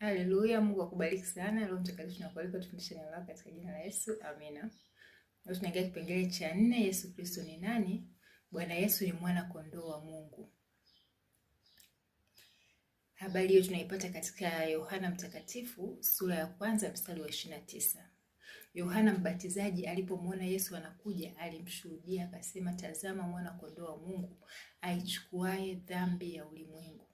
Haleluya, Mungu akubariki sana. Roho Mtakatifu tunakualika tufundishe neno lako katika jina la Yesu. Amina. Leo tunaingia kipengele cha 4, Yesu Kristo ni nani? Bwana Yesu ni mwana kondoo wa Mungu. Habari hiyo tunaipata katika Yohana Mtakatifu sura ya 1 mstari wa 29. Yohana Mbatizaji alipomwona Yesu anakuja, alimshuhudia akasema, tazama mwana kondoo wa Mungu aichukuaye dhambi ya ulimwengu.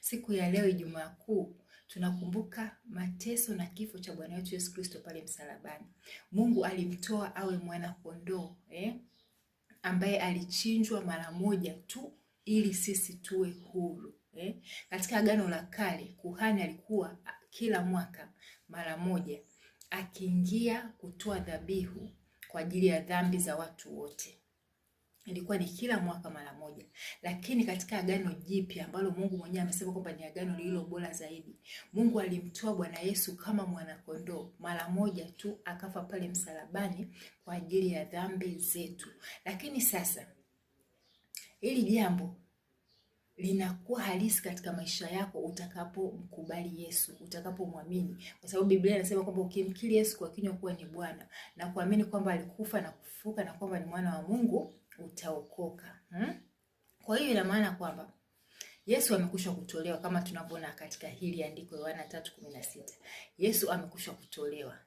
Siku ya leo Ijumaa Kuu tunakumbuka mateso na kifo cha Bwana wetu Yesu Kristo pale msalabani. Mungu alimtoa awe mwana kondoo ambaye alichinjwa mara moja tu ili sisi tuwe huru. Katika Agano la Kale kuhani alikuwa kila mwaka mara moja akiingia kutoa dhabihu kwa ajili ya dhambi za watu wote. Ilikuwa ni kila mwaka mara moja. Lakini katika Agano Jipya ambalo Mungu mwenyewe amesema kwamba ni agano lililo bora zaidi, Mungu alimtoa Bwana Yesu kama mwana kondoo mara moja tu, akafa pale msalabani kwa ajili ya dhambi zetu. Lakini sasa hili jambo linakuwa halisi katika maisha yako utakapomkubali Yesu, utakapomwamini. Kwa sababu Biblia inasema kwamba ukimkiri Yesu kwa kinywa kuwa ni Bwana na kuamini kwamba alikufa na kufufuka na kwamba ni mwana wa Mungu, utaokoka. Kwa hiyo ina maana kwamba Yesu amekwisha kutolewa kama tunavyoona katika hili andiko Yohana 3:16. Yesu amekwisha kutolewa.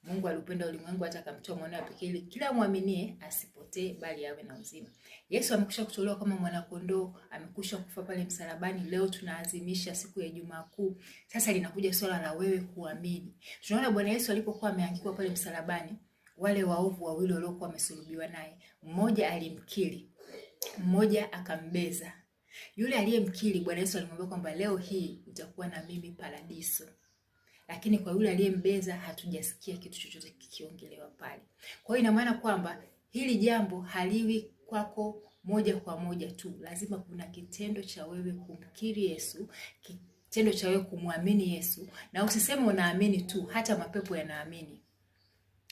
Mungu alipenda ulimwengu hata akamtoa mwanawe pekee ili kila muaminie asipotee bali awe na uzima. Yesu amekwisha kutolewa kama mwana kondoo, amekwisha kufa pale msalabani. Leo tunaazimisha siku ya Ijumaa Kuu. Sasa linakuja swala la wewe kuamini. Tunaona Bwana Yesu alipokuwa ameangikwa pale msalabani, wale waovu wawili waliokuwa wamesulubiwa naye, mmoja alimkiri, mmoja akambeza. Yule aliyemkiri Bwana Yesu alimwambia kwamba leo hii utakuwa na mimi paradiso. Lakini kwa yule aliyembeza hatujasikia kitu chochote kikiongelewa pale. Kwa hiyo ina maana kwamba hili jambo haliwi kwako moja kwa moja tu. Lazima kuna kitendo cha wewe kumkiri Yesu, kitendo cha wewe kumwamini Yesu. Na usiseme unaamini tu, hata mapepo yanaamini.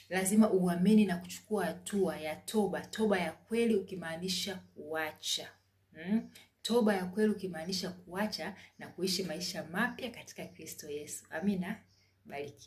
Lazima uamini na kuchukua hatua ya toba. Toba ya kweli ukimaanisha kuacha. Toba ya kweli ukimaanisha kuacha na kuishi maisha mapya katika Kristo Yesu. Amina. Bariki.